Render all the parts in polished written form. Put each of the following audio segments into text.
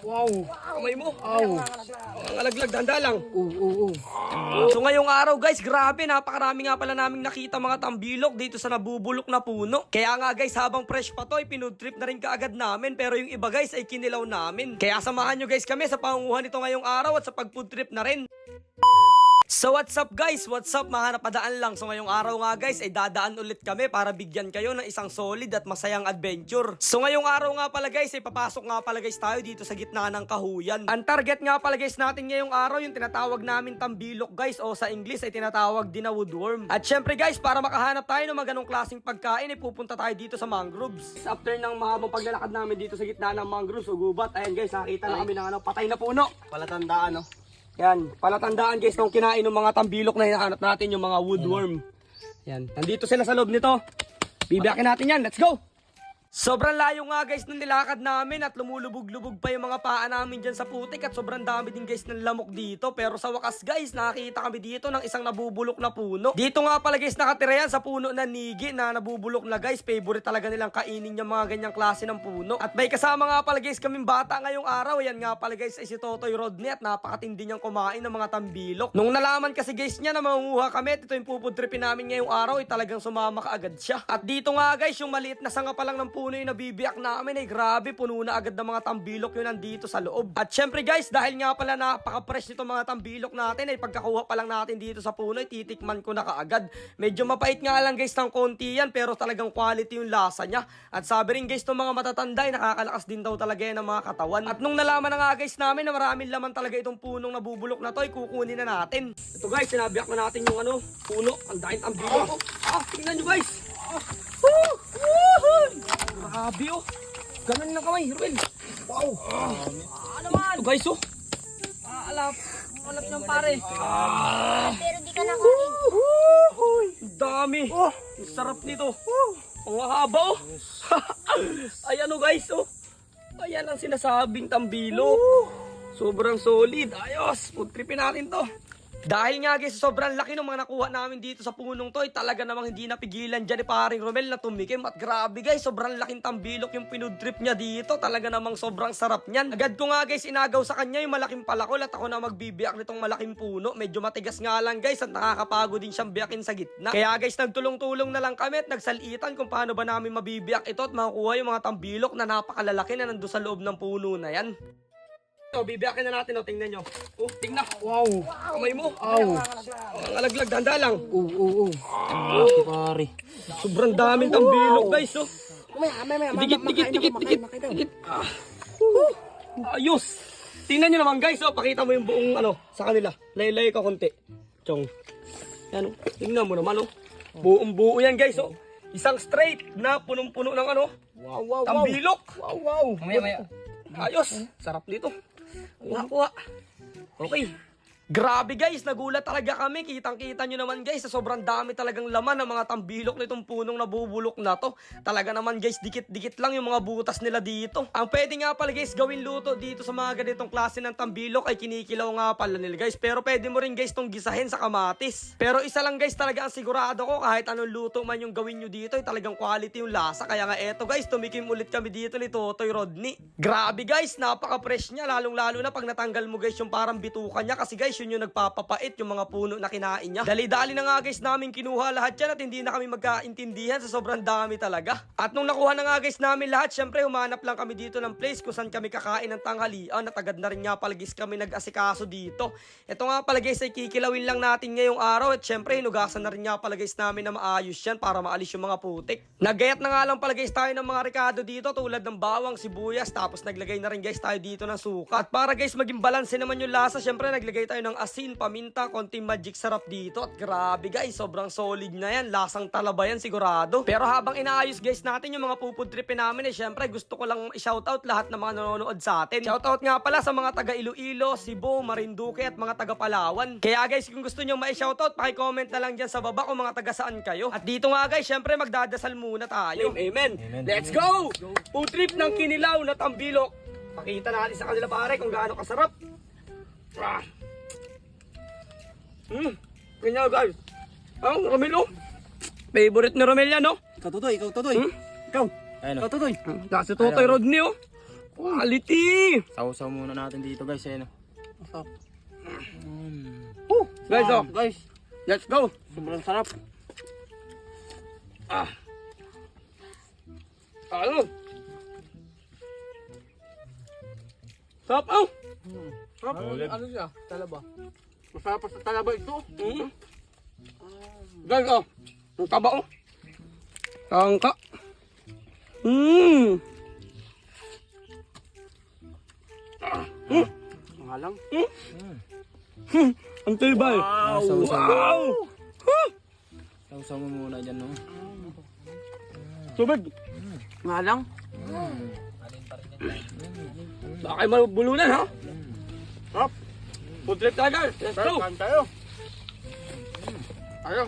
Wow. Kamay mo. Wow. Alaglag, danda lang. Oo. So ngayong araw guys, grabe, napakarami nga pala naming nakita mga tambilok dito sa nabubulok na puno. Kaya nga guys, habang fresh pa to, pinudtrip na rin kaagad namin. Pero yung iba guys ay kinilaw namin. Kaya samahan nyo guys kami sa pangunguhan nito ngayong araw at sa pagpudtrip na rin. So what's up guys? What's up? Mahanap padaan lang. So ngayong araw nga guys ay dadaan ulit kami para bigyan kayo ng isang solid at masayang adventure. So ngayong araw nga pala guys ay papasok nga pala guys tayo dito sa gitna ng kahuyan. Ang target nga pala guys natin ngayong araw yung tinatawag namin tambilok guys, o sa English ay tinatawag din na woodworm. At syempre guys, para makahanap tayo ng mga ganong klaseng pagkain ay pupunta tayo dito sa mangroves. After ng mahabang paglalakad namin dito sa gitna ng mangroves o gubat, ayan guys, nakita na kami ng patay na puno. Palatandaan, no? Yan, palatandaan guys kung kinain ng mga tambilok na hinahanap natin, yung mga woodworm. Yan, nandito sila sa loob nito. Bibiyakin natin yan, let's go! Sobrang layo nga guys ng nilakad namin at lumulubog-lubog pa yung mga paa namin dyan sa putik at sobrang dami din guys ng lamok dito. Pero sa wakas guys, nakakita kami dito ng isang nabubulok na puno. Dito nga pala guys nakatira yan sa puno na nigi na nabubulok na guys. Favorite talaga nilang kainin yung mga ganyang klase ng puno. At may kasama nga pala guys kaming bata ngayong araw. Yan nga pala guys ay si Totoy Rodney at napakatindi niyang kumain ng mga tambilok. Nung nalaman kasi guys niya na mangunguha kami at ito yung pupudripin namin ngayong araw ay talagang sumama kaagad siya. At dito nga guys yung maliit na sanga pa lang ng puno yung nabibiyak namin ay grabe, puno na agad ng mga tambilok yun nandito sa loob. At syempre guys, dahil nga pala napaka-fresh nito mga tambilok natin ay pagkakuha pa lang natin dito sa puno ay titikman ko na kaagad. Medyo mapait nga lang guys ng konti yan pero talagang quality yung lasa niya. At sabi rin guys itong mga matatanda ay nakakalakas din daw talaga yan ng mga katawan. At nung nalaman na nga guys namin na maraming laman talaga itong punong nabubulok na to ay kukunin na natin. Ito guys, sinabiyak na natin yung puno. Ang dahil tambilok. Tingnan nyo guys. Grabe oh. Ganun lang kamay, Ruel. Wow. Ano man? Ito guys oh. Alap niyang pare. Pero di ka nakain. Ang dami. Ang sarap nito. Ang haba oh. Ayan oh guys oh. Ayan ang sinasabing tambilok. Sobrang solid. Ayos. Pudtripin natin to. Dahil nga guys, sobrang laki ng mga nakuha namin dito sa punong to, ay talaga namang hindi napigilan dyan ni paring Romel na tumikim. At grabe guys, sobrang laking tambilok yung pinudrip niya dito. Talaga namang sobrang sarap niyan. Agad ko nga guys, inagaw sa kanya yung malaking palakol at ako na magbibiyak nitong malaking puno. Medyo matigas nga lang guys at nakakapagod din siyang biyakin sa gitna. Kaya guys, nagtulong-tulong na lang kami at nagsalitan kung paano ba namin mabibiyak ito at makukuha yung mga tambilok na napakalalaki na nandun sa loob ng puno na yan. So, bibiyakin na natin, tingnan nyo. Tingnan. Wow. Kamay mo. Wow. Alaglag, danda lang. Oo. Pare. Sobrang daming tambilok, guys, oh. May. Dikit. Ayos. Tingnan nyo naman, guys, oh. Pakita mo yung buong, sa kanila. Laylay ka konti. Chong. Yan, oh. Tingnan mo naman, oh. Buong buo yan, guys, oh. Isang straight na punong-puno ng, Wow. tambilok. Wow. Maya. Ayos. Sarap nito. Kuha. Okay. Grabe guys, nagulat talaga kami. Kitang-kita nyo naman guys, sa sobrang dami talagang laman ng mga tambilok nitong punong nabubulok na to. Talaga naman guys, dikit-dikit lang yung mga butas nila dito. Ang pwede nga pala guys gawin luto dito sa mga ganitong klase ng tambilok ay kinikilaw nga pala nila guys. Pero pwede mo rin guys tong gisahin sa kamatis. Pero isa lang guys talaga ang sigurado ko, kahit anong luto man yung gawin nyo dito ay talagang quality yung lasa. Kaya nga eto guys, tumikim ulit kami dito ni Totoy Rodney. Grabe guys, napaka-fresh niya, lalong-lalo na pag natanggal mo guys yung parang bituka niya. Kasi guys, yun yung nagpapapait yung mga puno na kinain niya. Dali-dali na nga guys namin kinuha lahat yan at hindi na kami magkaintindihan sa sobrang dami talaga. At nung nakuha na nga guys namin lahat, syempre humanap lang kami dito ng place kung saan kami kakain ng tanghalian at agad na rin nga pala guys kami nag-asikaso dito. Ito nga pala guys ay kikilawin lang natin ngayong araw at syempre hinugasan na rin nga pala guys namin na maayos yan para maalis yung mga putik. Naggayat na nga lang pala guys tayo ng mga rekado dito tulad ng bawang, sibuyas, tapos naglagay na rin guys tayo dito ng suka. At para guys maging balanse naman yung lasa, syempre naglagay tayo ng asin, paminta, konting magic sarap dito. At grabe guys, sobrang solid na yan. Lasang talaba yan sigurado. Pero habang inaayos guys natin yung mga pupudripin namin syempre gusto ko lang i-shoutout lahat ng mga nanonood sa atin. Shoutout nga pala sa mga taga Iloilo, Cebu, Marinduque at mga taga Palawan. Kaya guys, kung gusto nyo ma-shoutout, paki-comment na lang dyan sa baba kung mga taga saan kayo. At dito nga guys, syempre magdadasal muna tayo. Amen. Let's go! Food trip ng kinilaw na tambilok. Pakita natin sa kanila pare kung gaano kasarap. Ganyan guys. Romel oh. Favorite ni Romel yan oh. Ikaw, Totoy. Ikaw. Ikaw. Ikaw, Totoy. Kasi Totoy Rodney oh. Quality! Sausaw muna natin dito guys. Ayan o. Guys, oh. Guys, Let's go! sobrang sarap. Ano? Sarap, oh! Sarap. Ano siya? Talaba. Masarap pa sa talaba ito. Guys, oh. Ang taba, oh. Tangka. Mahalang. Ang tibay. Wow. Wow! Sausaw mo muna dyan no. Tubig. Mahalang. Baka kayo mabulunan, ha? Sarap. Food trip tayo, guys. Let's go. Kain tayo. Tayo.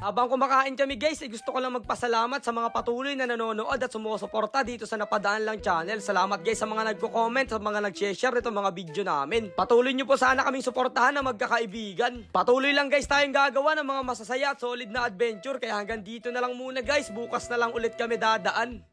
Habang kumakain kami guys, gusto ko lang magpasalamat sa mga patuloy na nanonood at sumusuporta dito sa Napadaan Lang Channel. Salamat guys sa mga nagko-comment, sa mga nag-share itong mga video namin. Patuloy nyo po sana kaming suportahan na magkakaibigan. Patuloy lang guys tayong gagawa ng mga masasaya at solid na adventure. Kaya hanggang dito na lang muna guys, bukas na lang ulit kami dadaan.